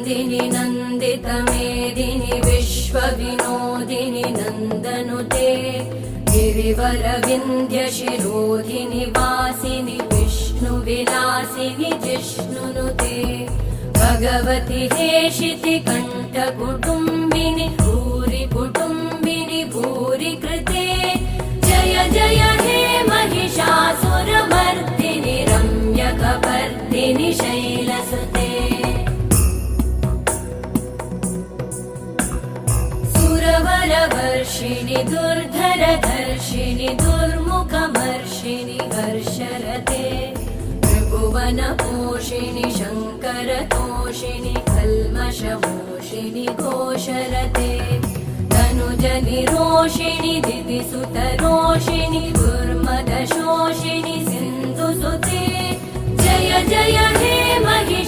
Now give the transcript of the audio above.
नन्दिनि नन्दितमेदिनि विश्वविनोदिनि नन्दनुते गिरिवरविन्ध्यशिरोधिनि वासिनि विष्णुविलासिनि जिष्णुनुते भगवति हेशिति कण्ठकुटुम्बिनि भूरि कुटुम्बिनि भूरि कृते जय जय हे महिषासुरमर्दिनि रम्यकपर्दिनि शैलसुते सुरवरवर्षिणि दुर्धरधर्षिणि दुर्मुखमर्षिणि हर्षरते त्रिभुवनपोषिणि शङ्करतोषिणि कल्मषमोषिणि घोषरते तनुजनिरोषिणि दिदिसुतरोषिणि दुर्मदशोषिणि सिन्धुसुते जय जय हे महिषा